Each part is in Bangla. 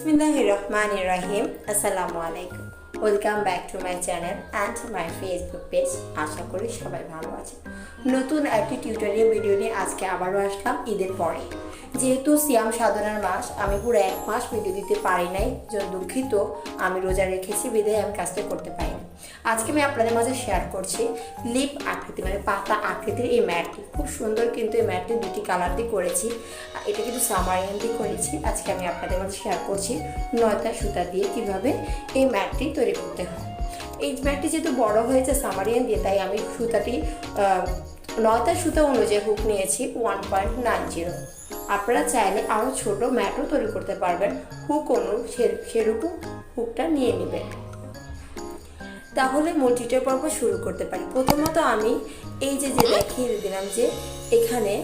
Bismillahirrahmanirrahim. Assalamualaikum. Welcome back to my channel and my Facebook page. আশা করি সবাই ভালো আছে। নতুন একটি টিউটোরিয়াল ভিডিও নিয়ে আজকে আবারও আসলাম ঈদের পরে। যেহেতু সিয়াম সাধনার মাস, আমি পুরো 1 মাস ভিডিও দিতে পারি নাই, জন্য দুঃখিত। আমি রোজা রেখেছি বিধায় আমি কাজটা করতে পারিনি। আজকে আমি আপনাদের মাঝে শেয়ার করছি লিপ আকৃতি মানে পাতা আকৃতির এই ম্যাটটি। খুব সুন্দর, কিন্তু এই ম্যাটটি দুটি কালার দিয়ে করেছি। এটা কিন্তু সামারিয়ান দিয়ে করেছি। আজকে আমি আপনাদের মাঝে শেয়ার করছি নয়টা সুতা দিয়ে কিভাবে এই ম্যাটটি তৈরি করতে হয়। এই ম্যাটটি যেহেতু বড় হয়েছে সামারিয়ান দিয়ে, তাই আমি সুতাটি 9টা সুতা অনুযায়ী হুক নিয়েছি 1.90। আপনারা চাইলে আরও ছোট ম্যাটও তৈরি করতে পারবেন, হুক অনুরূপ সেরকম হুকটা নিয়ে নেবেন। তাহলে মূল টিউটোরিয়াল পর্ব শুরু করতে পারি। প্রথমত আমি এই যে দেখিয়ে দিলাম যে এখানে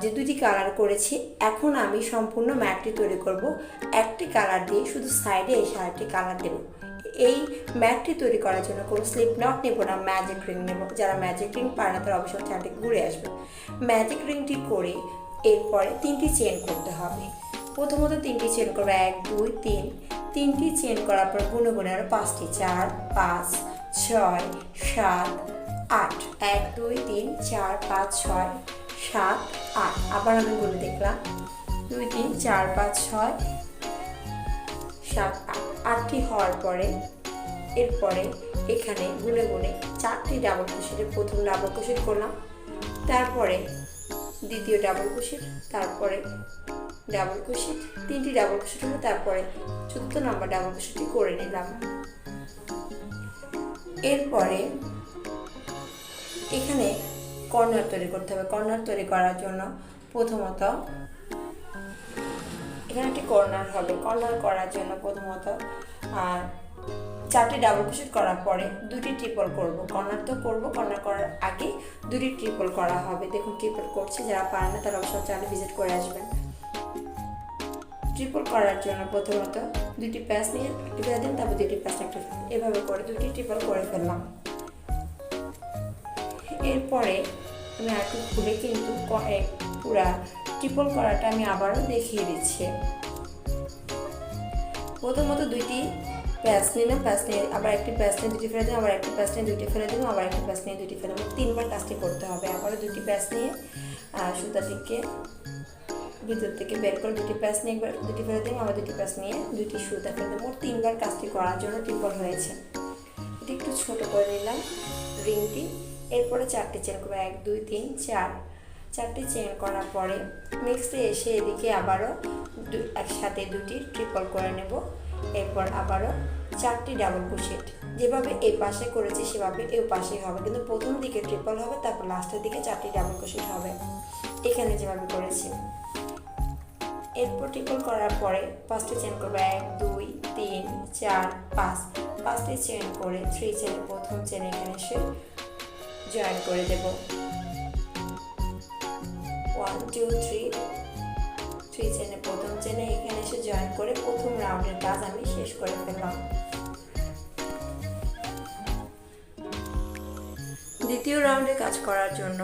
যে দুটি কালার করেছি, এখন আমি সম্পূর্ণ ম্যাটটি তৈরি করব একটি কালার দিয়ে, শুধু সাইডে এই সাইডটি কালার দেব। এই ম্যাটটি তৈরি করার জন্য কোনো স্লিপ নট নেব না, ম্যাজিক রিং নেব। যারা ম্যাজিক রিং পারে না তারা অবশ্যই চ্যানেলটি ঘুরে আসবে। ম্যাজিক রিংটি করে এরপরে 3টি চেন করতে হবে। প্রথমত 3টি চেন করবো, 1 2 3। 3টি চেন করার পর গুনে গুনে আরও 5টি, 4 5 6 7 8। 1 2 3 4 5 6 7 8। আবার আমি গুনে দেখলাম 2 3 4 5 6 7 8। 8টি হওয়ার পরে এরপরে এখানে গুনে গুনে 4টি ডাবল ক্রোশেটের প্রথম ডাবল ক্রোশেট করলাম, তারপরে দ্বিতীয় ডাবল ক্রোশেট, তারপরে ডাবল ক্রোশেট, 3টি ডাবল ক্রোশেট হলো, তারপরে 4th নাম্বার ডাবল ক্রোশেটটি করে নিলাম। এরপরে এখানে কর্নার তৈরি করতে হবে। কর্নার তৈরি করার জন্য প্রথমত এখানে একটি কর্নার হবে। কর্নার করার জন্য প্রথমত 4টি ডাবল ক্রোশেট করার পরে 2টি ট্রিপল করব। কর্নার তো করব, কর্নার করার আগে 2টি ট্রিপল করা হবে। দেখুন ট্রিপল করছে, যারা পারেন না তারা অবশ্যই চ্যানেলে ভিজিট করে আসবেন। ট্রিপল করার জন্য প্রথমত 2টি প্যাচ নিয়ে একটি ফেলে দিন, তারপর 2টি প্যাচ একটা ফেলে, এভাবে করে 2টি ট্রিপল করে ফেললাম। এরপরে আমি আরেকটু খুলে কিন্তু পুরা ট্রিপল করাটা আমি আবারও দেখিয়ে দিচ্ছি। প্রথমত 2টি প্যাচ নিলাম, প্যাচ নিয়ে আবার একটি প্যাচ নিয়ে 2টি ফেলে দিলাম, আবার একটি প্যাচ নিয়ে 2টি ফেলে দিলাম, আবার একটি প্যাচ নিয়ে 2টি ফেলে দিলাম। 3বার কাজটি করতে হবে। আবারও 2টি প্যাচ নিয়ে সুতাটিকে ভিতর থেকে বের করে 2টি প্যাচ নিয়ে একবার 2টি ফেলে দিলাম, আবার 2টি প্যাচ নিয়ে 2টি সুতা ফেলে দিলাম। মোট 3বার কাজটি করার জন্য ট্রিপল হয়েছে। এটি একটু ছোট করে নিলাম রিংটি। এরপরে 4টি চেন করবো, 1 2 3 4। 4টি চেন করার পরে নেক্সটে এসে এদিকে আবারও একসাথে 2টি ট্রিপল করে নেব। এরপর আবারও 4টি ডাবল ক্রোশেট, যেভাবে এই পাশে করেছি সেভাবে এই পাশেই হবে, কিন্তু প্রথম দিকে ট্রিপল হবে, তারপর লাস্টের দিকে 4টি ডাবল ক্রোশেট হবে এখানে যেভাবে করেছি। এরপর ট্রিপল করার পরে 5টি চেন করবো, 1 2 3 4 5। 5টি চেন করে 3 চেনে প্রথম চেন এখানে এসে জয়েন করে দেব। 1 2 3 চেনে প্রথম চেনে এখানে এসে জয়েন করে প্রথম রাউন্ডের কাজ আমি শেষ করে ফেললাম। দ্বিতীয় রাউন্ডে কাজ করার জন্য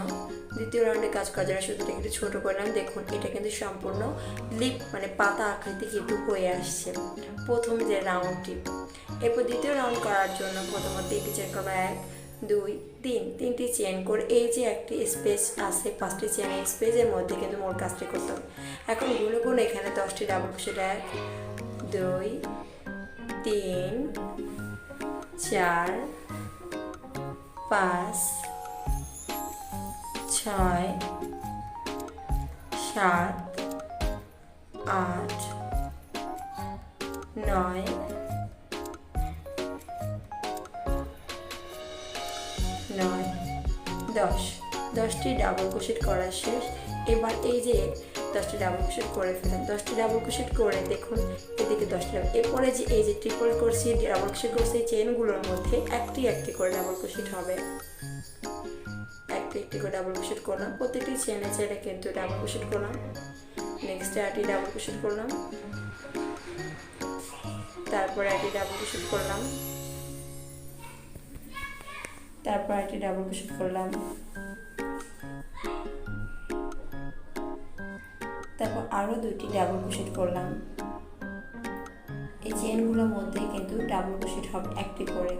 সুতোটা একটু ছোট করলাম। দেখুন এটা কিন্তু সম্পূর্ণ লিপ মানে পাতা আকৃতি কিন্তু হয়ে আসছে প্রথম যে রাউন্ডটি। এরপর দ্বিতীয় রাউন্ড করার জন্য প্রথমত 3টি চেন করবো, 1 2 3। 3টি চেন করে এই যে একটি স্পেস আছে 5টি চেনের স্পেসের মধ্যে কিন্তু মোট কাজটি করতে হবে। এখন গুলো গুলো এখানে 10টি ডাবল ক্রোশেট, 1 2 3 4 5 6 7 8 9 10। 10টি ডাবল ক্রোশেট করা শেষ। এবার এই যে 10টি ডাবল ক্রোশেট করে ফেলাম। 10টি ডাবল ক্রোশেট করে দেখুন এদিকে 10টি। এরপরে যে এই যে ট্রিপল করছি, ডাবল ক্রোশেট করছি, এই চেনগুলোর মধ্যে একটি একটি করে ডাবল ক্রোশেট হবে। একটি করে ডাবল ক্রোশেট করলাম, প্রত্যেকটি চেনে চেনে কিন্তু ডাবল ক্রোশেট করলাম। নেক্সট আরেকটি ডাবল ক্রোশেট করলাম, তারপরে একটি ডাবল ক্রোশেট করলাম, তারপর একটি ডাবল ক্রোশেট করলাম, তারপর আরও 2টি ডাবল ক্রোশেট করলাম, এই চেনগুলোর মধ্যে কিন্তু ডাবল ক্রোশেট হবে একটি করে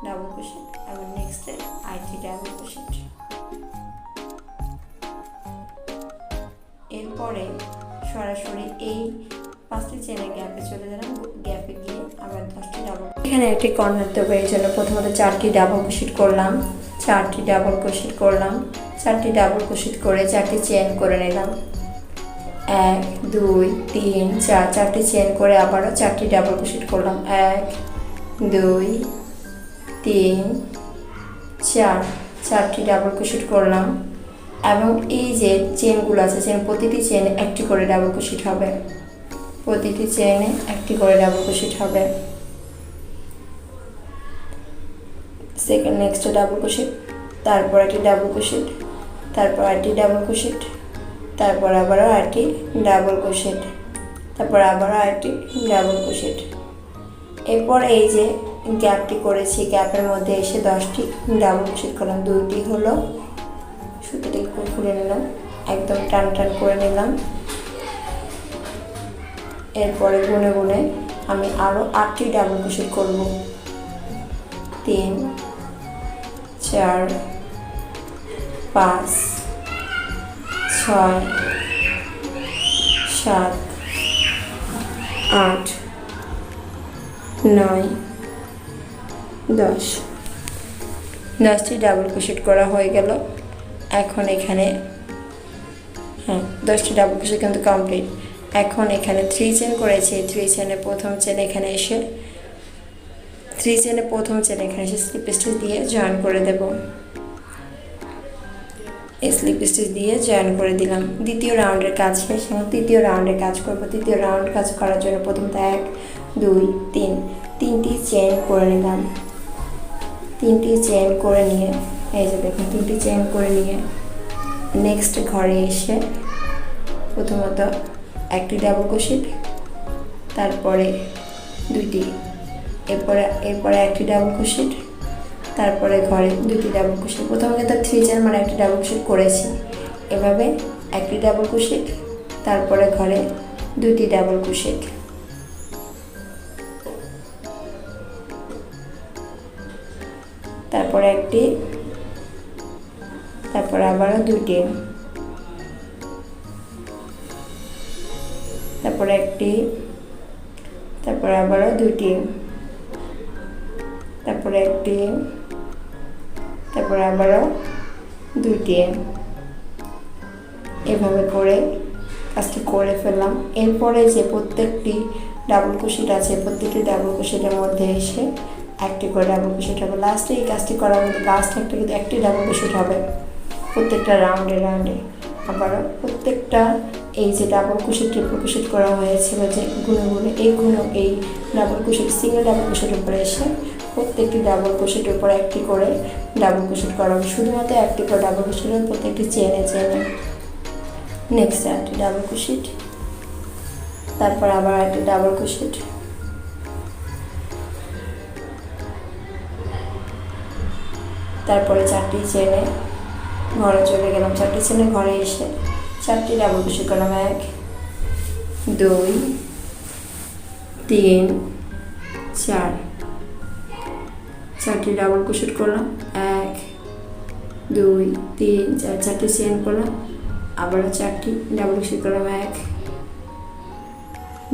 ডাবল ক্রোশেট এবং নেক্সটে আরেকটি ডাবল ক্রোশেট। এরপরে সরাসরি এই 5টি চেনের গ্যাপে চলে গেলাম, গ্যাপে গিয়ে আবার 10টি ডাবল। এখানে একটি কর্নার দেবো, এই জন্য প্রথমত 4টি ডাবল ক্রোশেট করলাম, 4টি ডাবল ক্রোশেট করলাম, 4টি ডাবল ক্রোশেট করে 4টি চেন করে নিলাম। 1 2 3 4, 4টি চেন করে আবারও 4টি ডাবল ক্রোশেট করলাম। 1 2 3 4, 4টি ডাবল ক্রোশেট করলাম এবং এই যে চেনগুলো আছে চেন প্রতিটি চেনে একটি করে ডাবল ক্রোশেট হবে, প্রতিটি চেনে একটি করে ডাবল ক্রোশেট হবে। সেকেন্ড নেক্সট ডাবল ক্রোশেট, তারপর একটি ডাবল ক্রোশেট, তারপর আরেকটি ডাবল ক্রোশেট, তারপর আবারও আরেকটি ডাবল ক্রোশেট, তারপর আবারও আরেকটি ডাবল ক্রোশেট। এরপর এই যে গ্যাপটি করেছি গ্যাপের মধ্যে এসে 10টি ডাবল ক্রোশেট করলাম। 2টি হলো সুতোটি খুলে নিলাম, একদম টান টান করে নিলাম। এরপরে গুনে গুনে আমি আরও 8টি ডাবল ক্রোশেট করব। 3 4 5 6 7 8 9 10, 10টি ডাবল ক্রোশেট করা হয়ে গেল। এখন এখানে 10টি ডাবল ক্রোশেট কিন্তু কমপ্লিট। এখন এখানে 3 চেন করেছি, 3 চেনে প্রথম চেন এখানে এসে 3 চেনে প্রথম চেন এখানে এসে স্লিপ স্টিচ দিয়ে জয়েন করে দেব। এই স্লিপ স্টিচ দিয়ে জয়েন করে দিলাম। দ্বিতীয় রাউন্ডের কাজ শেষ, এবং তৃতীয় রাউন্ডের কাজ করব। তৃতীয় রাউন্ড কাজ করার জন্য প্রথমত 1 2 3, 3টি চেন করে নিলাম। 3টি চেন করে নিয়ে এই যে দেখুন 3টি চেন করে নিয়ে নেক্সট ঘরে এসে প্রথমত একটি ডাবল ক্রোশেট, তারপরে 2টি, এরপরে একটি ডাবল ক্রোশেট, তারপরে ঘরে 2টি ডাবল ক্রোশেট। প্রথমে কিন্তু 3 চেন মানে একটি ডাবল ক্রোশেট করেছি, এভাবে একটি ডাবল ক্রোশেট, তারপরে ঘরে 2টি ডাবল ক্রোশেট, তারপরে একটি, তারপরে আবারও 2টি, তারপরে একটি, তারপরে আবারও 2টি, তারপরে একটি, তারপরে আবারও 2টি, এভাবে করে কাজটি করে ফেললাম। এরপরে যে প্রত্যেকটি ডাবল ক্রোশেট আছে প্রত্যেকটি ডাবল ক্রোশেটের মধ্যে এসে একটি করে ডাবল ক্রোশেট হবে। লাস্টে এই কাজটি করার মধ্যে লাস্ট একটা কিন্তু একটি ডাবল ক্রোশেট হবে প্রত্যেকটা রাউন্ডে রাউন্ডে। আবারও প্রত্যেকটা এই যে ডাবল ক্রোশেট ট্রিপল ক্রোশেট করা হয়েছিল যে গুণগুলো এই ডাবল ক্রোশেট সিঙ্গেল ডাবল ক্রোশেটের উপরে এসে প্রত্যেকটি ডাবল ক্রোশেটের উপরে একটি করে ডাবল ক্রোশেট করা হবে। শুধুমাত্র একটি করে ডাবল ক্রোশেট প্রত্যেকটি চেনে চেনে। নেক্সট একটি ডাবল ক্রোশেট, তারপর আবার একটি ডাবল ক্রোশেট, তারপরে 4টি চেনে ঘরে চলে গেলাম। 4টি চেনে ঘরে এসে 4টি ডাবল ক্রোশেট করলাম। 1 2 3 4, 4টি ডাবল ক্রোশেট করলাম। 1 2 3 4, 4টি চেন করলাম, আবারও 4টি ডাবল ক্রোশেট করলাম। 1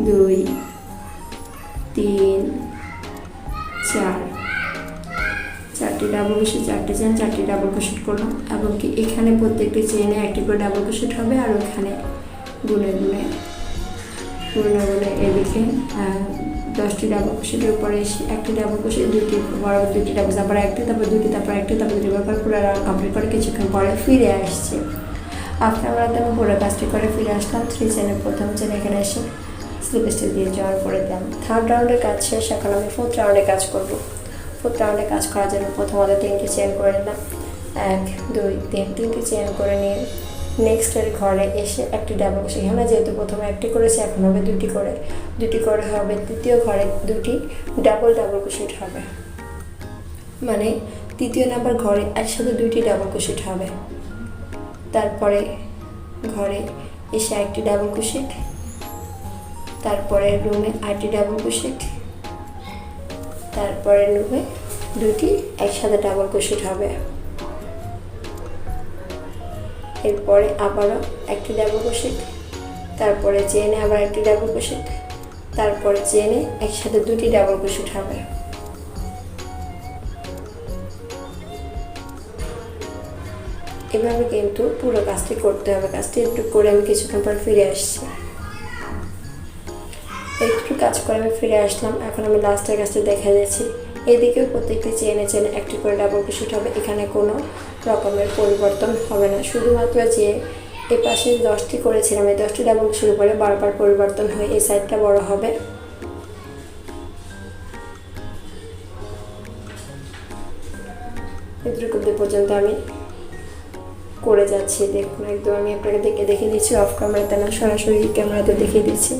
2 3 4, 4টি ডাবল ক্রোশেট, 4টি চেন, 4টি ডাবল ক্রোশেট করলাম। এবং কি এখানে প্রত্যেকটি চেনে একটি করে ডাবল ক্রোশেট হবে, আর ওখানে গুনে গুনে এদিকে 10টি ডাবল ক্রোশেটের উপরে এসে একটি ডাবল ক্রোশেট, 2টি বড় 2টি ডাবল, তারপর একটি, তারপর 2টি, তারপর একটি, তারপর 2টি করে পুরো রাউন্ড কমপ্লিট করে কিছুক্ষণ পরে ফিরে আসছে। আফটার রাতে আমি পুরো কাজটি করে ফিরে আসলাম। 3 চেনের প্রথম চেন এখানে এসে স্লিপ স্টিচ দিয়ে জয়েন করে দিলাম। থার্ড রাউন্ডের কাজ শেষ, এখন আমি 4th রাউন্ডে কাজ করব। 4th রাউন্ডে কাজ করার জন্য প্রথমত 3টি চেন করে নিলাম। 1 2 3, 3টি চেন করে নিয়ে নেক্সটের ঘরে এসে একটি ডাবল ক্রোশেট, এখানে যেহেতু প্রথমে একটি করেছে এখন হবে 2টি করে হবে। তৃতীয় ঘরে 2টি ডাবল ক্রোশেট হবে, মানে তৃতীয় নাম্বার ঘরে একসাথে 2টি ডাবল ক্রোশেট হবে। তারপরে ঘরে এসে একটি ডাবল ক্রোশেট, তারপরে রুমে 8টি ডাবল ক্রোশেট, তারপরে রুমে 2টি একসাথে ডাবল ক্রোশেট হবে। এরপরে আবারও 1টি ডাবল ক্রোশেট, তারপরে চেনে আবার 1টি ডাবল ক্রোশেট, তারপরে চেনে একসাথে 2টি ডাবল ক্রোশেট হবে। এভাবে কিন্তু পুরো কাজটি করতে হবে। কাজটি একটু করে আমি কিছুক্ষণ পর ফিরে আসছি। একটু কাজ করে আমি ফিরে আসলাম। এখন আমি লাস্টের কাজটি দেখা যাচ্ছি। এদিকেও প্রত্যেকটি চেনে চেনে 1টি করে ডাবল ক্রোশেট হবে। এখানে কোনো রকমের পরিবর্তন হবে না, শুধুমাত্র যে এই পাশে 10টি করেছিলাম এই 10টি ডাবল ক্রোশেট উপরে বারবার পরিবর্তন হয়ে এই সাইডটা বড় হবে। এতটুকু পর্যন্ত আমি করে যাচ্ছি। দেখুন একদম আমি আপনাকে দেখিয়ে দিচ্ছি, অফ ক্যামেরাতে না সরাসরি ক্যামেরাতে দেখিয়ে দিচ্ছি।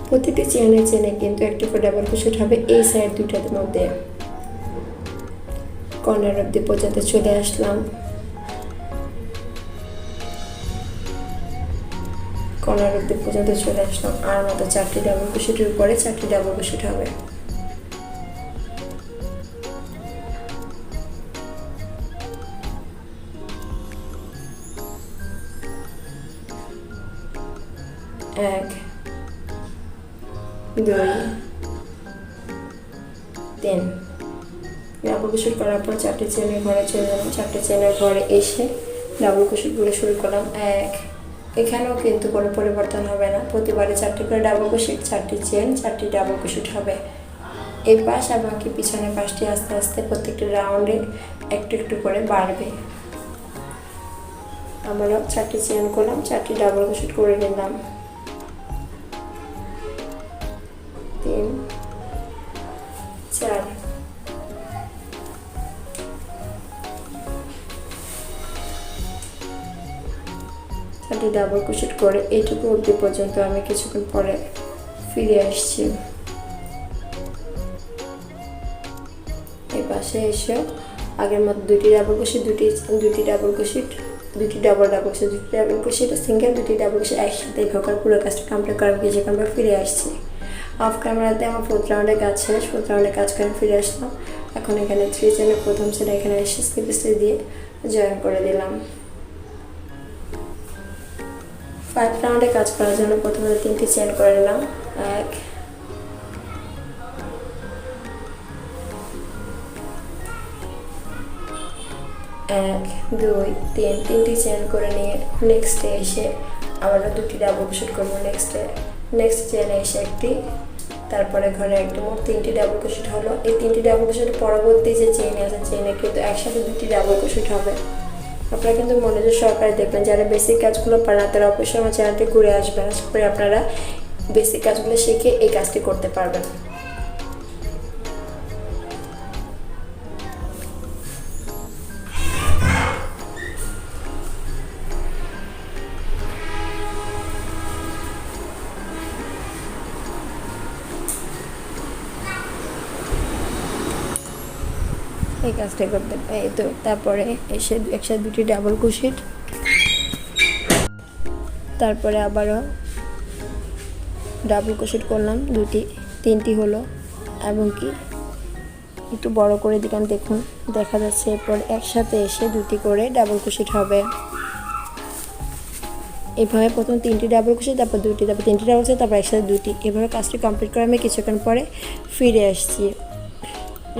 প্রতিটি চেনে চেনে কিন্তু 1টি করে ডাবল ক্রোশেট হবে এই সাইড দুইটার মধ্যে। কর্নার অবধি পর্যন্ত চলে আসলাম। কর্নার অবধি পর্যন্ত চলে আসলাম। আর মাত্র 4টি ডাবল ক্রোশেটের উপরে 4টি ডাবল ক্রোশেট হবে। এক, 2, 3 ডাবল ক্রোশেট করার পর 4টি চেনের ঘরে চলে গেলাম। 4টি চেনের ঘরে এসে ডাবল ক্রোশেটগুলো শুরু করলাম। এখানেও কিন্তু কোনো পরিবর্তন হবে না, প্রতিবারে 4টি করে ডাবল ক্রোশেট, 4টি চেন, 4টি ডাবল ক্রোশেট হবে। এই পাশ এবং কি পিছনের পাশটি আস্তে আস্তে প্রত্যেকটি রাউন্ডে একটু একটু করে বাড়বে। আমরা 4টি চেন করলাম, 4টি ডাবল ক্রোশেট করে নিলাম। 3, 4 4টি ডাবল ক্রোশেট করে এইটুকু অবধি পর্যন্ত আমি কিছুক্ষণ পরে ফিরে আসছি। এই পাশে এসে আগের মতো 2টি ডাবল ক্রোশেট, 2টি ডাবল ক্রোশেট, 2টি ডাবল ক্রোশেট, 2টি ডাবল ক্রোশেট সিঙ্গেল, 2টি ডাবল ক্রোশেট একসাথে এইভাবে পুরো কাজটা কমপ্লিট করার কিছুক্ষণ পর ফিরে আসছি। অফ ক্যামেরাতে আমার 4th রাউন্ডে কাজ শেষ। 4th রাউন্ডে কাজ করে ফিরে আসলাম। এখন এখানে 3 চেনের প্রথম সেট এখানে এসে স্লিপ স্টিচ দিয়ে জয়েন করে দিলাম। 5 রাউন্ডে কাজ করার জন্য প্রথমে 3টি চেন করে নিলাম। 1, 2, 3 3টি চেন করে নিয়ে নেক্সটে এসে আবারও 2টি ডাবল ক্রোশেট করবো। নেক্সট চেনে এসে 1টি, তারপরে ঘরে একটি, মোট 3টি ডাবল ক্রোশেট হলো। এই 3টি ডাবল ক্রোশেটের পরবর্তী যে চেনে আছে চেনে কিন্তু একসাথে 2টি ডাবল ক্রোশেট হবে। আপনারা কিন্তু মনোযোগ সহকারে দেখবেন। যারা বেসিক কাজগুলো পারেন তারা অবশ্যই আমার চ্যানেলটি ঘুরে আসবেন। আশা করি আপনারা বেসিক কাজগুলো শিখে এই কাজটি করতে পারবেন। এই কাজটা করতে এই তো। তারপরে এসে একসাথে 2টি ডাবল ক্রোশেট, তারপরে আবারও ডাবল ক্রোশেট করলাম 3টি হলো, এবং কি একটু বড় করে দিলাম, দেখুন দেখা যাচ্ছে। এরপর একসাথে এসে 2টি করে ডাবল ক্রোশেট হবে। এইভাবে প্রথম 3টি ডাবল ক্রোশেট, তারপর 2টি, তারপর 3টি ডাবল ক্রোশেট, তারপর একসাথে 2টি। এভাবে কাজটি কমপ্লিট করে আমি কিছুক্ষণ পরে ফিরে আসছি।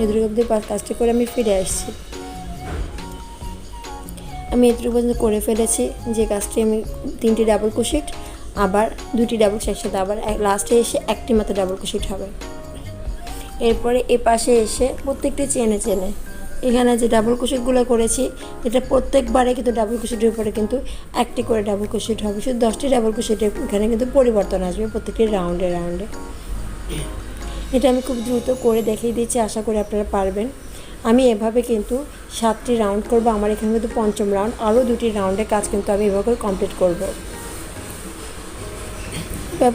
এতটুকু অবধি কাজটি করে আমি ফিরে আসছি। আমি এতটুকু পর্যন্ত করে ফেলেছি। যে কাজটি আমি 3টি ডাবল ক্রোশেট, আবার 2টি ডাবল ক্রোশেট একসাথে, আবার লাস্টে এসে 1টি মাত্র ডাবল ক্রোশেট হবে। এরপরে এ পাশে এসে প্রত্যেকটি চেনে চেনে এখানে যে ডাবল ক্রোশেটগুলো করেছি, এটা প্রত্যেকবারে কিন্তু ডাবল ক্রোশেটের উপরে কিন্তু 1টি করে ডাবল ক্রোশেট হবে। শুধু 10টি ডাবল ক্রোশেটের এখানে কিন্তু পরিবর্তন আসবে প্রত্যেকটি রাউন্ডে রাউন্ডে। এটা আমি খুব দ্রুত করে দেখিয়ে দিচ্ছি, আশা করি আপনারা পারবেন। আমি এভাবে কিন্তু 7টি রাউন্ড করব। আমার এখানে কিন্তু 5ম রাউন্ড, আরও 2টি রাউন্ডের কাজ কিন্তু আমি এভাবে কমপ্লিট করব।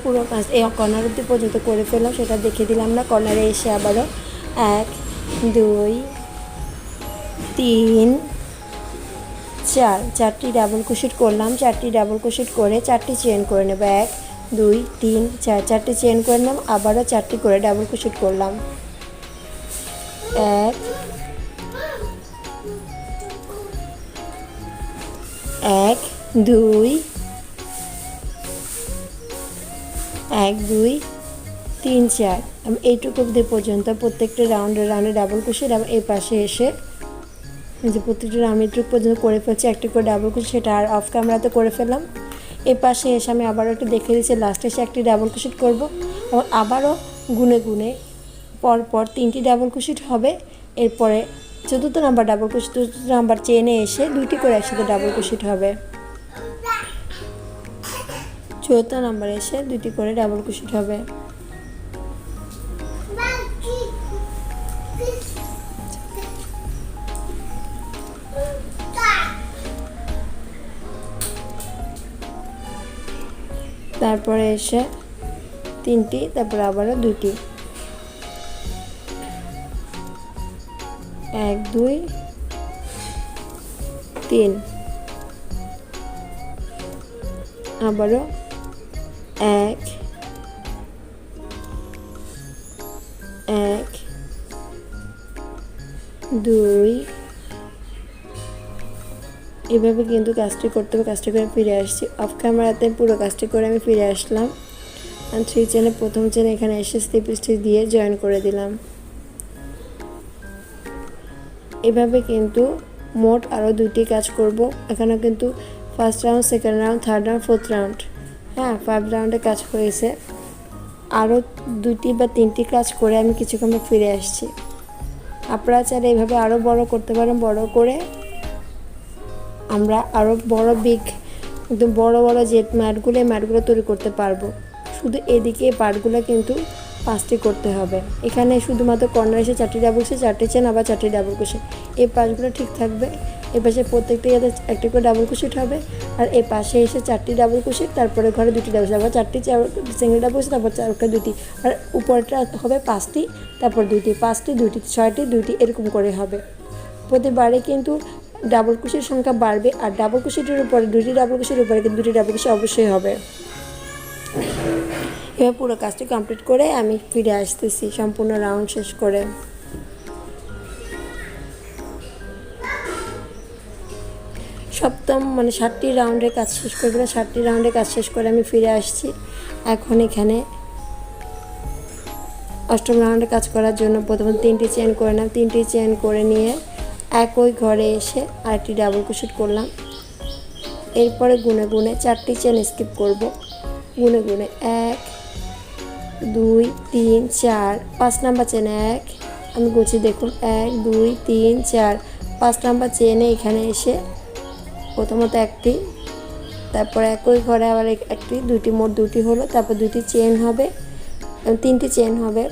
পুরো কাজ এই কর্নার অবধি পর্যন্ত করে ফেললাম, সেটা দেখিয়ে দিলাম না। কর্নারে এসে আবারও 1, 2, 3, 4 4টি ডাবল ক্রোশেট করলাম। 4টি ডাবল ক্রোশেট করে 4টি চেন করে নেব। 1, 2 3 4 চারটে চেন করে নিলাম, আবারও 4টি করে ডাবল ক্রোশেট করলাম। 1 1 2 1 2 3 4 আমি এইটুকু অবধি পর্যন্ত প্রত্যেকটা রাউন্ডে ডাবল ক্রোশেট। এবং এই পাশে এসে যে প্রত্যেকটা আমি এইটুকু পর্যন্ত করে ফেলছি, একটি করে ডাবল ক্রোশেট, সেটা আর অফ ক্যামেরাতে করে ফেললাম। এই পাশে এসে আমি আবারও একটু দেখে দিচ্ছি, লাস্টে এসে একটি ডাবল ক্রোশেট করব এবং আবারও গুনে গুনে পরপর 3টি ডাবল ক্রোশেট হবে। এরপরে 4th number double crochet, 4th number চেনে এসে 2টি করে একসাথে ডাবল ক্রোশেট হবে। 4th নাম্বার এসে 2টি করে ডাবল ক্রোশেট হবে। তারপরে এসে 3টি, তারপরে আবারও 2টি, 1 2 3, আবারও 1 1 2। এভাবে কিন্তু কাজটি করতে হবে। কাজটি করে ফিরে আসছি অফ ক্যামেরাতে, পুরো কাজটি করে আমি ফিরে আসলাম। আর 3 চেনে প্রথম চেনে এখানে এসে স্লিপ স্টিচ দিয়ে জয়েন করে দিলাম। এভাবে কিন্তু মোট আরও 2টি কাজ করব। এখানে কিন্তু first round, second round, third round, 4th round, হ্যাঁ 5 রাউন্ডে কাজ হয়েছে। আরও 2টি বা 3টি কাজ করে আমি কিছুক্ষণ ফিরে আসছি। আপনারা চাইলে এইভাবে আরও বড় করতে পারেন। বড় করে আমরা আরও বড় একদম বড় বড় যে ম্যাটগুলো তৈরি করতে পারবো। শুধু এদিকে পার্টগুলো কিন্তু 5টি করতে হবে। এখানে শুধুমাত্র কর্নার এসে 4টি ডাবল ক্রোশেট, 4টি চেন, আবার 4টি ডাবল ক্রোশেট। এই পাশগুলো ঠিক থাকবে। এ পাশে প্রত্যেকটি যাতে একটি করে ডাবল ক্রোশেট হবে। আর এই পাশে এসে 4টি ডাবল ক্রোশেট, তারপরে ঘরে 2টি ডাবল ক্রোশেট, আবার 4টি সিঙ্গেল ডাবল ক্রোশেট, তারপর 2টি, আর উপরটা হবে 5টি, তারপর 2টি, 5টি, 2টি, 6টি, 2টি, এরকম করে হবে। প্রতিবারে কিন্তু ডাবল ক্রোশের সংখ্যা বাড়বে। আর ডাবল ক্রোশেটের উপরে 2টি ডাবল ক্রোশেটের উপরে কিন্তু 2টি ডাবল ক্রোশেট অবশ্যই হবে। এবার পুরো কাজটি কমপ্লিট করে আমি ফিরে আসতেছি সম্পূর্ণ রাউন্ড শেষ করে। সপ্তম 7টি রাউন্ডের কাজ শেষ করে দিলাম। 7টি রাউন্ডের কাজ শেষ করে আমি ফিরে আসছি। এখন এখানে 8ম রাউন্ডে কাজ করার জন্য প্রথমে 3টি চেন করে নিলাম। 3টি চেন করে নিয়ে একই ঘরে এসে আরেকটি ডাবল ক্রোশেট করলাম। এরপরে গুনে গুনে 4টি চেন স্কিপ করব। গুনে গুনে 1 2 3 4, 5 নাম্বার চেনে 1, আমি গুছি দেখুন 1 2 3 4, 5 নাম্বার চেনে এখানে এসে প্রথমত একটি, তারপরে একই ঘরে আবার একটি, 2টি, মোট 2টি হলো। তারপর 2টি চেন হবে, 3টি চেন হবে,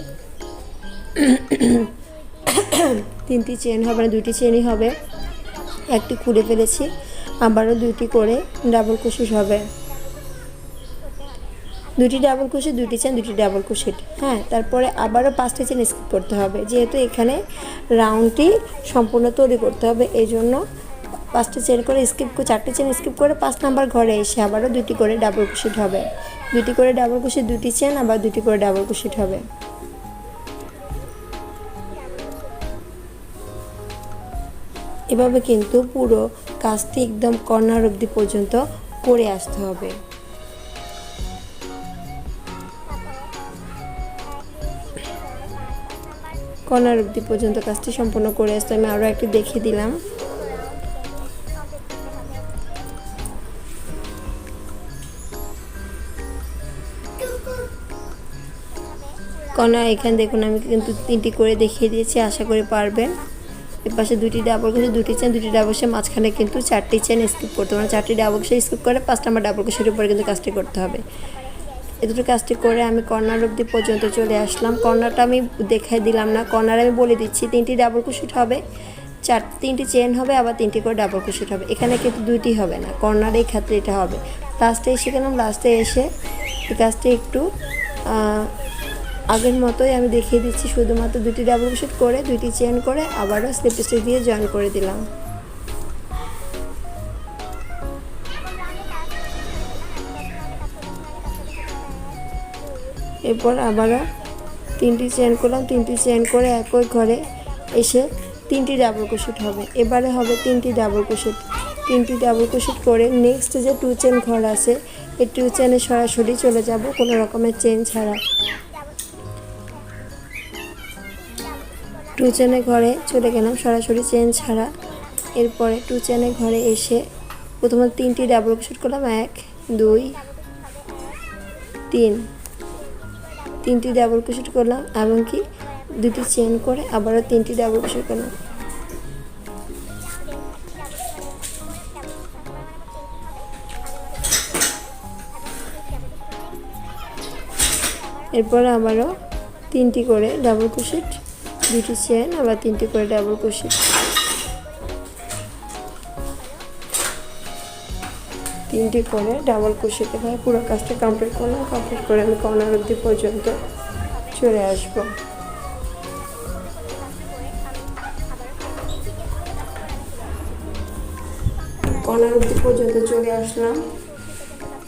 3টি চেন হবে না 2টি চেনই হবে। একটি খুলে ফেলেছি, আবারও 2টি করে ডাবল ক্রোশেট হবে। 2টি ডাবল ক্রোশেট, 2টি চেন, 2টি ডাবল ক্রোশেট, হ্যাঁ। তারপরে আবারও 5টি চেন স্কিপ করতে হবে, যেহেতু এখানে রাউন্ডটি সম্পূর্ণ তৈরি করতে হবে। এই জন্য 5টি চেন করে 4টি চেন স্কিপ করে 5 নাম্বার ঘরে এসে আবারও 2টি করে ডাবল ক্রোশেট হবে। 2টি করে ডাবল ক্রোশেট, 2টি চেন, আবার 2টি করে ডাবল ক্রোশেট হবে। এভাবে কিন্তু পুরো কাজটি একদম কর্নার অবধি পর্যন্ত করে আসতে হবে। কর্নার অবধি পর্যন্ত কাজটি সম্পূর্ণ করে আসতে আমি আরও একটি দেখিয়ে দিলাম। কর্নার এখানে দেখুন আমি কিন্তু 3টি করে দেখিয়ে দিয়েছি, আশা করি পারবেন। এর পাশে 2টি ডাবল ক্রোশেট, 2টি চেন, 2টি ডাবল ক্রোশেট, মাঝখানে কিন্তু 4টি চেন স্কিপ করতে হবে। 4টি ডাবল ক্রোশেট স্কিপ করে 5 নাম্বার ডাবল ক্রোশেটের উপরে কিন্তু কাজটি করতে হবে। এই দুটো কাজটি করে আমি কর্নার অবধি পর্যন্ত চলে আসলাম। কর্নারটা আমি দেখাই দিলাম না, কর্নার আমি বলে দিচ্ছি 3টি ডাবল ক্রোশেট হবে, 3টি চেন হবে, আবার 3টি করে ডাবল ক্রোশেট হবে। এখানে কিন্তু 2টি হবে না, কর্নার এই ক্ষেত্রে এটা হবে। লাস্টে এসে গেলাম, লাস্টে এসে এই কাজটি একটু আগের মতোই আমি দেখিয়ে দিচ্ছি। শুধুমাত্র 2টি ডাবল ক্রোশেট করে 2টি চেন করে আবারও স্লিপ স্টিচ দিয়ে জয়েন করে দিলাম। এরপর আবারও 3টি চেন করলাম, 3টি চেন করে একই ঘরে এসে 3টি ডাবল ক্রোশেট হবে। এবারে হবে 3টি ডাবল ক্রোশেট। 3টি ডাবল ক্রোশেট করে নেক্সট যে 2 চেন ঘর আছে এই 2 চেনে সরাসরি চলে যাব কোনো রকমের চেন ছাড়া। 2 চেনে ঘরে চলে গেলাম সরাসরি চেন ছাড়া। এরপরে 2 চেনে ঘরে এসে প্রথমে 3টি ডাবল ক্রোশেট করলাম, 1 2 3, 3টি ডাবল ক্রোশেট করলাম এবং কি 2টি চেন করে আবারও 3টি ডাবল ক্রোশেট করলাম। এরপর আবারও 3টি করে ডাবল ক্রোশেট, 2টি চেন, আবার 3টি করে ডাবল ক্রোশেট, 3টি করে ডাবল ক্রোশেট। এভাবে পুরো কাজটা কমপ্লিট করলাম। কমপ্লিট করে আমি কর্নার অবধি পর্যন্ত চলে আসবো। কর্নার অবধি পর্যন্ত চলে আসলাম।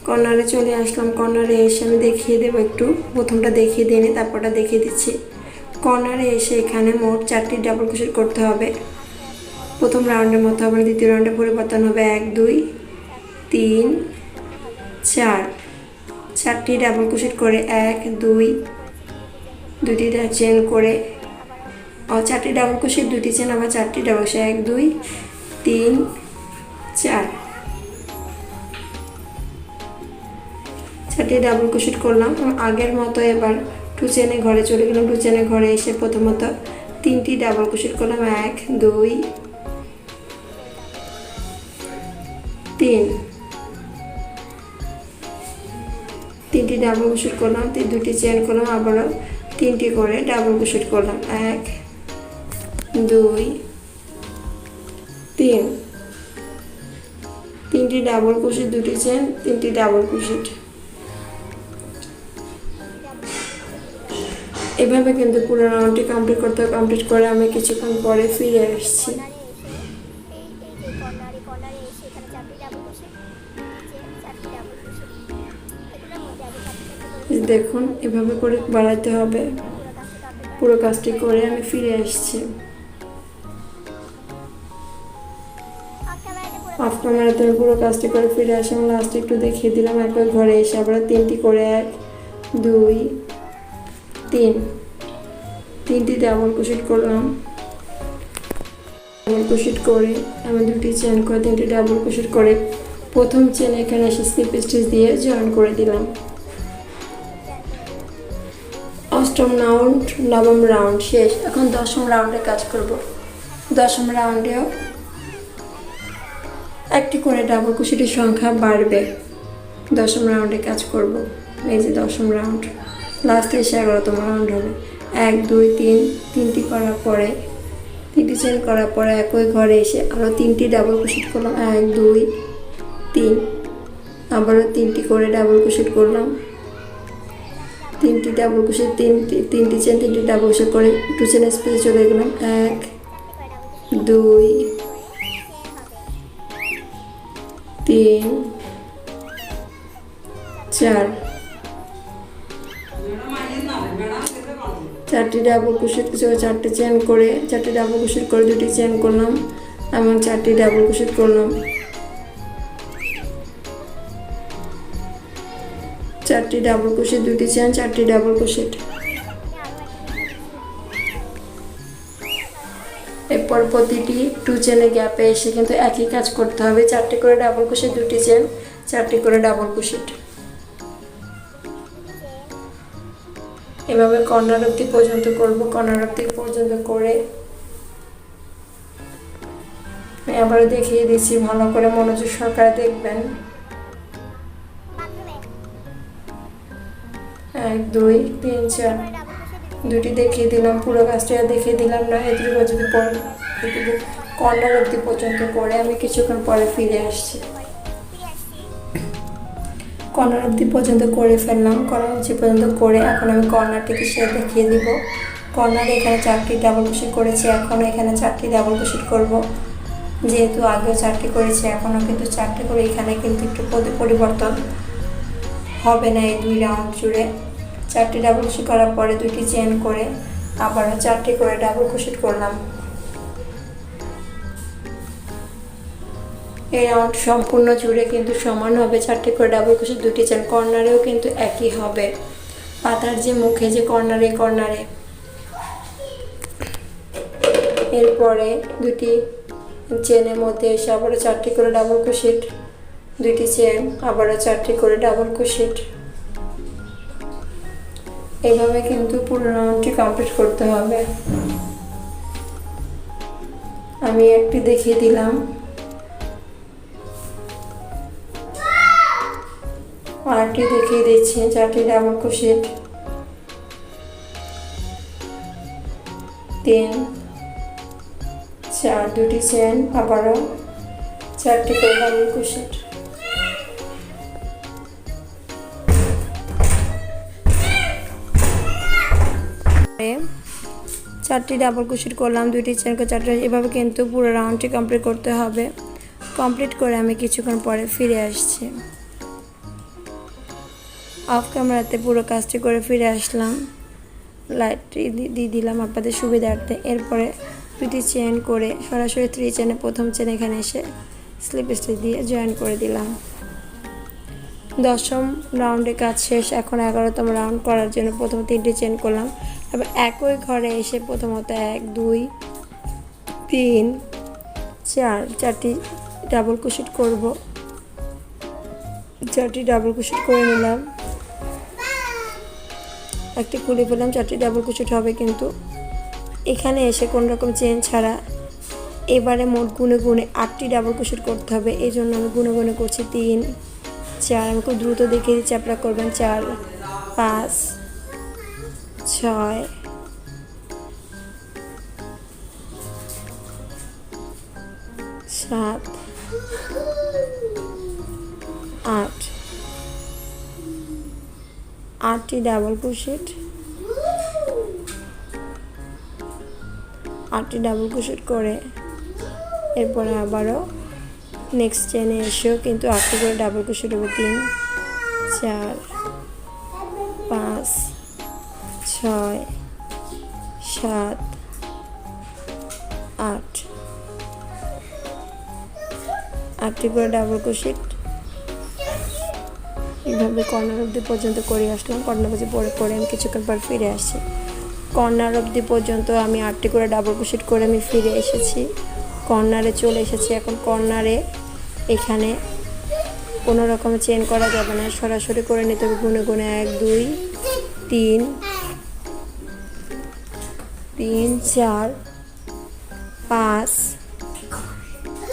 কর্নারে চলে আসলাম। কর্নারে এসে আমি দেখিয়ে দেবো একটু, প্রথমটা দেখিয়ে দিইনি তারপরটা দেখিয়ে দিচ্ছি। কর্নারে এসে এখানে মোট 4টি ডাবল ক্রোশেট করতে হবে। প্রথম রাউন্ডের মতো আবার দ্বিতীয় রাউন্ডে পরিবর্তন হবে 1 2 3 4, 4টি ডাবল ক্রোশেট করে 1 2, 2টি চেন করে 4টি ডাবল ক্রোশেট, 2টি চেন, আবার 4টি ডাবল ক্রোশেট 1 2 3 4, 4টি ডাবল ক্রোশেট করলাম। আগের মতো এবার 2 চেনে ঘরে চলে গেলাম। 2 চেনে ঘরে এসে প্রথমত 3টি ডাবল ক্রোশেট করলাম, 1 2 3, 3টি ডাবল ক্রোশেট করলাম, 2টি চেন করলাম, আবারও 3টি করে ডাবল ক্রোশেট করলাম, 1 2 3, 3টি ডাবল ক্রোশেট, 2টি চেন, 3টি ডাবল ক্রোশেট। এভাবে কিন্তু পুরো রাউন্ডটি কমপ্লিট করতে হবে। কমপ্লিট করে আমি কিছুক্ষণ পরে ফিরে আসছি। দেখুন এভাবে করে বাড়াতে হবে। পুরো কাজটি করে আমি ফিরে আসছি। অফ ক্যামেরাতে আমি পুরো কাজটি করে ফিরে আসি। আমি লাস্টে একটু দেখিয়ে দিলাম। একবার ঘরে এসে আবার 3টি করে 1 2 3, 3টি ডাবল ক্রোশেট করলাম। ডাবল ক্রোশেট করে আমি 2টি চেন করে 3টি ডাবল ক্রোশেট করে প্রথম চেন এখানে এসে স্লিপ স্টিচ দিয়ে জয়েন করে দিলাম। অষ্টম রাউন্ড, নবম রাউন্ড শেষ। এখন 10ম রাউন্ডে কাজ করব। 10ম রাউন্ডেও একটি করে ডাবল ক্রোশেটের সংখ্যা বাড়বে। 10ম রাউন্ডে কাজ করব। এই যে 10ম রাউন্ড, লাস্টে এসে 11তম রাউন্ড হবে। 1 2 3, 3টি করার পরে 3টি চেন করার পরে একই ঘরে এসে আরও 3টি ডাবল ক্রোশেট করলাম, 1 2 3, আবারও 3টি করে ডাবল ক্রোশেট করলাম, 3টি ডাবল ক্রোশেট, 3টি চেন, 3টি ডাবল ক্রোশেট করে 2 চেন স্পেসে চলে গেলাম, 1 2 3 4, 4টি ডাবল ক্রোশেট, 4টি চেন করে 4টি ডাবল ক্রোশেট করে 2টি চেন করলাম এবং 4টি ডাবল ক্রোশেট করলাম, 4টি ডাবল ক্রোশেট, 2টি চেন, 4টি ডাবল ক্রোশেট। এরপর প্রতিটি 2 চেনের গ্যাপে এসে কিন্তু একই কাজ করতে হবে। 4টি করে ডাবল ক্রোশেট, 2টি চেন, 4টি করে ডাবল ক্রোশেট। এভাবে কর্নার অবধি পর্যন্ত করব। কর্নার অবধি পর্যন্ত করে আমি আবারও দেখিয়ে দিচ্ছি, ভালো করে মনোযোগ সহকারে দেখবেন। 1 2 3 4, 2টি দেখিয়ে দিলাম। পুরো কাজটা দেখিয়ে দিলাম না। এটুকু যদি কর্নার অবধি পর্যন্ত করে আমি কিছুক্ষণ পরে ফিরে আসছি। কর্নার অবধি পর্যন্ত করে ফেললাম। কর্নার অবধি পর্যন্ত করে এখন আমি কর্নারটিকে সেরে দেখিয়ে দিব। কর্নারে এখানে 4টি ডাবল ক্রোশেট করেছি, এখনও এখানে 4টি ডাবল ক্রোশেট করব। যেহেতু আগেও 4টি করেছি, এখনও কিন্তু 4টি করে। এখানে কিন্তু একটু পরিবর্তন হবে না এই 2 রাউন্ড জুড়ে। 4টি ডাবল ক্রোশেট করার পরে 2টি চেন করে আবারও 4টি করে ডাবল ক্রোশেট করলাম। এই রাউন্ড সম্পূর্ণ জুড়ে কিন্তু সমান হবে, 4টি করে ডাবল ক্রোশেট, 2টি চেন। কর্নারেও কিন্তু একই হবে, পাতার যে মুখে যে কর্নারে এরপরে 2টি চেনের মধ্যে এসে আবারও 4টি করে ডাবল ক্রোশেট, 2টি চেন, আবারও 4টি করে ডাবল ক্রোশেট। এইভাবে কিন্তু পুরো রাউন্ডটি কমপ্লিট করতে হবে। আমি একটি দেখিয়ে দিলাম, আরেকটি দেখিয়ে দিচ্ছি। 4টি ডাবল ক্রোশেট, 3 4, 2টি চেন, আবারও 4টি করে ডাবল ক্রোশেট। চারটি ডাবল ক্রোশেট করলাম, 2টি চেন করে 4টি। এভাবে কিন্তু পুরো রাউন্ডটি কমপ্লিট করতে হবে। কমপ্লিট করে আমি কিছুক্ষণ পরে ফিরে আসছি। অফ ক্যামেরাতে পুরো কাজটি করে ফিরে আসলাম, লাইটটি দিয়ে দিলাম আপনাদের সুবিধার্থে। এরপরে 2টি চেন করে সরাসরি 3 চেনে প্রথম চেন এখানে এসে স্লিপ স্টিচ দিয়ে জয়েন করে দিলাম। 10ম রাউন্ডে কাজ শেষ। এখন 11তম রাউন্ড করার জন্য প্রথমে 3টি চেন করলাম। এবার একই ঘরে এসে প্রথমত 1 2 3 4 4টি ডাবল ক্রোশেট করব। 4টি ডাবল ক্রোশেট করে নিলাম, একটি খুলে ফেললাম। 4টি ডাবল ক্রোশেট হবে কিন্তু এখানে এসে কোনো রকম চেন ছাড়া এবারে মোট গুনে 8টি ডাবল ক্রোশেট করতে হবে। এই জন্য আমি গুনে করছি 3 4। আমি খুব দ্রুত দেখিয়ে দিচ্ছি, আপনারা করবেন। 4 5 6 7 8 8টি ডাবল ক্রোশেট, 8টি ডাবল ক্রোশেট করে এরপরে আবারও নেক্সট চেনে এসেও কিন্তু 8টি করে ডাবল ক্রোশেট হবে। 3 4 5 6 7 8 8টি করে ডাবল ক্রোশেট এইভাবে কর্নার অবধি পর্যন্ত করে আসলাম। কর্নার অবধি করে আমি কিছুক্ষণ পর ফিরে আসছি। কর্নার অবধি পর্যন্ত আমি 8টি করে ডাবল ক্রোশেট করে আমি ফিরে এসেছি, কর্নারে চলে এসেছি। এখন কর্নারে এখানে কোনো রকমের চেন করা যাবে না, সরাসরি করে নিতে হবে গুনে 1 2 3 3 4 5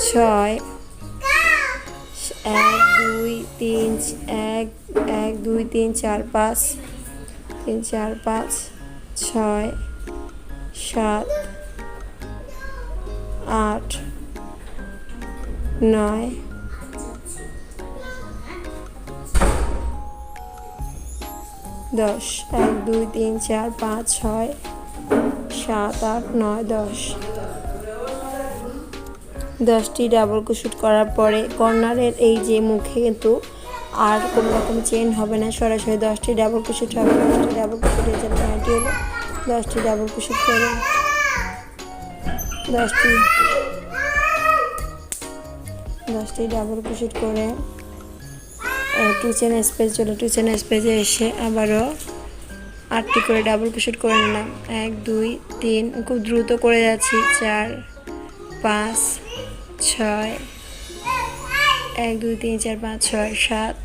6 1 2 3 1 1 2 3 4 5 3 4 5 6 7 8 9 10 1 2 3 4 5 6 7 8 9 10 10টি ডাবল ক্রোশেট করার পরে কর্নারের এই যে মুখে কিন্তু আর কোনো রকম চেন হবে না, সরাসরি 10টি ডাবল ক্রোশেট হবে। 10টি ডাবল ক্রোশেটের জন্য এটি হলো 10টি ডাবল ক্রোশেট করে 10টি ডাবল ক্রোশেট করে 2 চেন স্পেস চলে 2 চেন স্পেসে এসে আবারও 8টি করে ডাবল ক্রোশেট করে নিলাম। 1 2 3 খুব দ্রুত করে যাচ্ছি। 4 5 6 1 2 3 4 5 6 7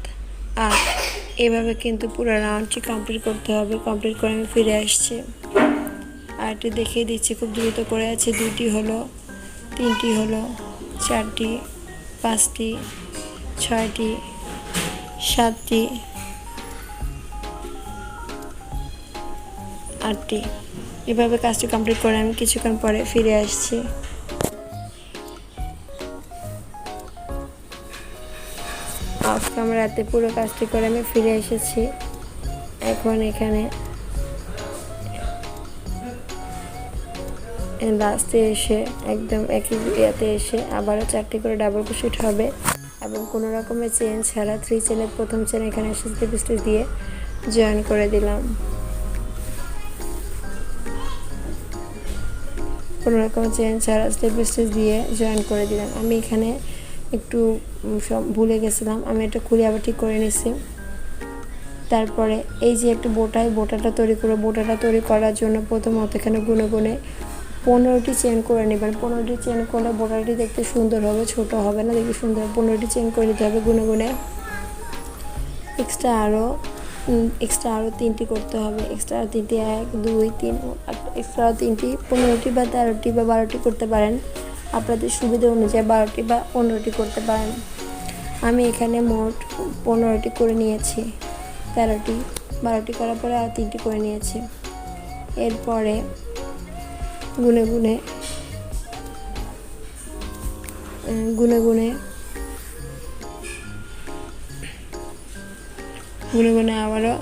8 এভাবে কিন্তু পুরো রাউন্ডটি কমপ্লিট করতে হবে। কমপ্লিট করে আমি ফিরে আসছি, আর একটু দেখিয়ে দিচ্ছি। খুব দ্রুত করে আছে। 2টি হলো, 3টি হলো, 4টি 5টি 6টি 7টি 8টি এভাবে কাজটি কমপ্লিট করে আমি কিছুক্ষণ পরে ফিরে আসছি। অফ ক্যামেরাতে পুরো কাজটি করে আমি ফিরে এসেছি। এখন এখানে লাস্টে এসে একদম একই ইয়াতে এসে আবারও 4টি করে ডাবল ক্রোশেট হবে এবং কোনো রকমের চেন ছাড়া 3 চেনের প্রথম চেন এখানে এসে স্লিপ স্টিচ দিয়ে জয়েন করে দিলাম। কোনো রকম চেন ছাড়া স্লিপ স্টিচ দিয়ে জয়েন করে দিলাম। আমি এখানে একটু সব ভুলে গেছিলাম, আমি এটা খুলে আবার ঠিক করে নিচ্ছি। তারপরে এই যে একটা বোটাটা তৈরি করবো, বোটাটা তৈরি করার জন্য প্রথমত এখানে গুনে গুনে 15টি চেন করে নেবেন। 15টি চেন করলে বোটাটি দেখতে সুন্দর হবে, ছোট হবে না, দেখতে সুন্দর। 15টি চেন করে নিতে হবে গুনে গুনে। এক্সট্রা আরও 3টি করতে হবে। এক্সট্রা 3টি, 1 2 3, এক্সট্রা 3টি, 15টি বা 13টি বা 12টি করতে পারেন। আপনাদের সুবিধা অনুযায়ী 12টি বা 15টি করতে পারেন। আমি এখানে মোট 15টি করে নিয়েছি। 13টি 12টি করার পরে আর 3টি করে নিয়েছি। এরপরে গুনে গুনে আবারও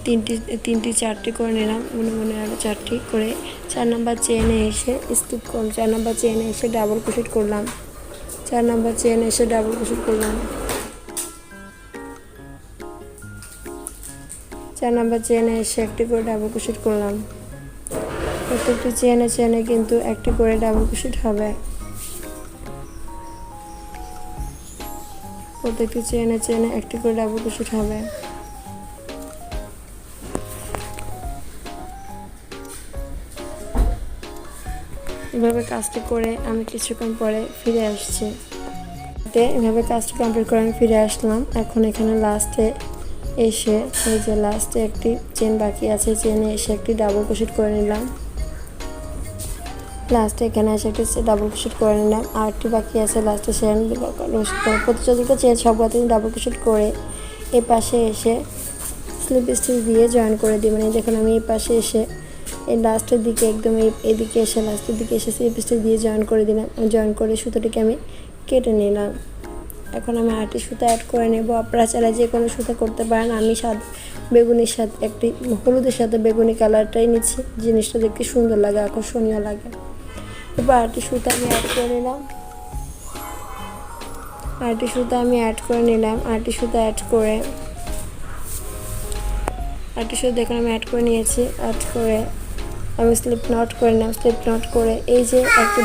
3টি 4টি করে নিলাম। গুনে গুনে আরও 4টি করে 4 নাম্বার চেনে এসে স্কিপ করলাম। 4 নাম্বার চেনে এসে ডাবল ক্রোশেট করলাম। 4 নাম্বার চেনে এসে ডাবল ক্রোশেট করলাম। 4 নাম্বার চেনে এসে একটি করে ডাবল ক্রোশেট করলাম। প্রত্যেকটি চেনে কিন্তু একটি করে ডাবল ক্রোশেট হবে। প্রত্যেকটি চেনে একটি করে ডাবল ক্রোশেট হবে। এভাবে কাজটি করে আমি কিছুক্ষণ পরে ফিরে আসছি। এভাবে কাজটি কমপ্লিট করে আমি ফিরে আসলাম। এখন এখানে লাস্টে এসে এই যে লাস্টে একটি চেন বাকি আছে, চেনে এসে একটি ডাবল ক্রোশেট করে নিলাম। লাস্টে এখানে এসে একটি ডাবল ক্রোশেট করে নিলাম। আরেকটি বাকি আছে লাস্টে চেন প্রতিটা চেন সবগুলোতে ডাবল ক্রোশেট করে এই পাশে এসে স্লিপ স্টিচ দিয়ে জয়েন করে দিই। মানে দেখুন আমি এই পাশে এসে এই লাস্টের দিকে একদম এদিকে এসে লাস্টের দিকে এসে স্লিপ স্টিচ দিয়ে জয়েন করে দিলাম। জয়েন করে সুতোটিকে আমি কেটে নিলাম। এখন আমি আরেকটি সুতা অ্যাড করে নেব। আপনারা চাইলে যে কোনো সুতা করতে পারেন। আমি বেগুনির সাথে একটি হলুদের সাথে বেগুনি কালারটাই নিচ্ছি, জিনিসটা দেখতে সুন্দর লাগে, আকর্ষণীয় লাগে। এবার আরেকটি সুতা আমি অ্যাড করে নিলাম। আরেকটি সুতা দেখুন আমি অ্যাড করে নিয়েছি। অ্যাড করে আমি স্লিপ নট করে নিলাম। স্লিপ নট করে এই যে একটি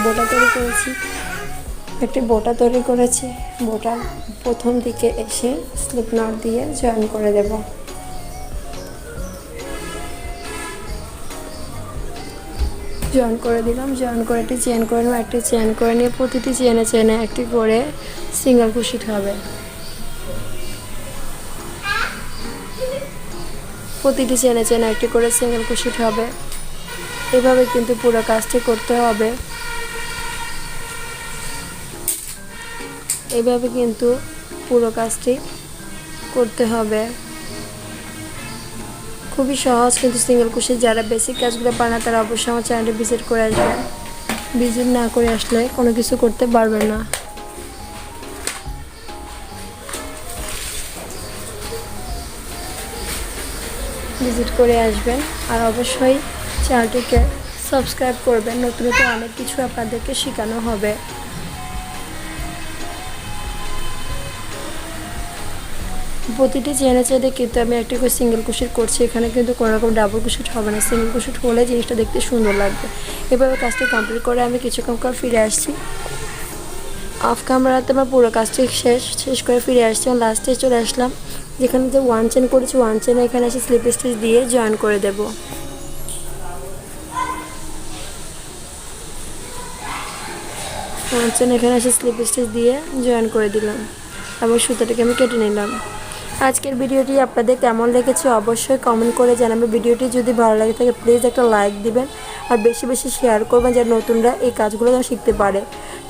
বোটা তৈরি করেছি, বোটার প্রথম দিকে এসে স্লিপ নট দিয়ে জয়েন করে দেব। জয়েন করে দিলাম। জয়েন করে একটি চেন করে নেব। একটি চেন করে নিয়ে প্রতিটি চেনে একটি করে সিঙ্গেল ক্রোশেট হবে। প্রতিটি চেনে একটি করে সিঙ্গেল ক্রোশেট হবে। এভাবে কিন্তু পুরো কাজটি করতে হবে। এভাবে কিন্তু পুরো কাজটি করতে হবে। খুবই সহজ কিন্তু সিঙ্গেল ক্রোশেট। যারা বেসিক কাজগুলো পারে না তারা অবশ্যই আমার চ্যানেলটি ভিজিট করে আসবেন। ভিজিট না করে আসলে কোনো কিছু করতে পারবেন না। ভিজিট করে আসবেন আর অবশ্যই চ্যানেলটিকে সাবস্ক্রাইব করবেন। নতুন অনেক কিছু আপনাদেরকে শেখানো হবে। প্রতিটি চেনে কিন্তু আমি একটি করে সিঙ্গেল ক্রোশেট করছি। এখানে কিন্তু কোনো রকম ডাবল ক্রোশেট হবে না। সিঙ্গেল ক্রোশেট হলে জিনিসটা দেখতে সুন্দর লাগবে। এভাবে কাজটি কমপ্লিট করে আমি কিছুক্ষণ পর ফিরে আসছি। অফ ক্যামেরাতে আমার পুরো কাজটি শেষ করে ফিরে আসছি। লাস্টে চলে আসলাম যেখানে যে 1 চেন করেছি, 1 চেনে এখানে এসে স্লিপ স্টিচ দিয়ে জয়েন করে দেব। 1 চেন এখানে এসে স্লিপ স্টিচ দিয়ে জয়েন করে দিলাম এবং সুতাটাকে আমি কেটে নিলাম। আজকের ভিডিওটি আপনাদের কেমন লেগেছে অবশ্যই কমেন্ট করে জানাবেন। ভিডিওটি যদি ভালো লাগে থাকে প্লিজ একটা লাইক দিবেন আর বেশি বেশি শেয়ার করবেন যেন নতুনরা এই কাজগুলো যেন শিখতে পারে।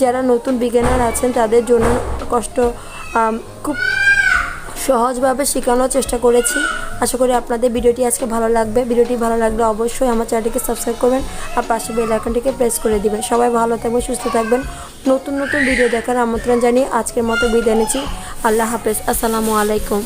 যারা নতুন বিগিনার আছেন তাদের জন্য খুব সহজভাবে শেখানোর চেষ্টা করেছি। আশা করি আপনাদের ভিডিওটি আজকে ভালো লাগবে। ভিডিওটি ভালো লাগলে অবশ্যই আমার চ্যানেলটিকে সাবস্ক্রাইব করবেন আর পাশে বেল আইকনটিকে প্রেস করে দিবেন। সবাই ভালো থাকবেন, সুস্থ থাকবেন। নতুন ভিডিও দেখার আমন্ত্রণ জানিয়ে আজকের মতো বিদায় নিচ্ছি। আল্লাহ হাফেজ। আসসালামু আলাইকুম।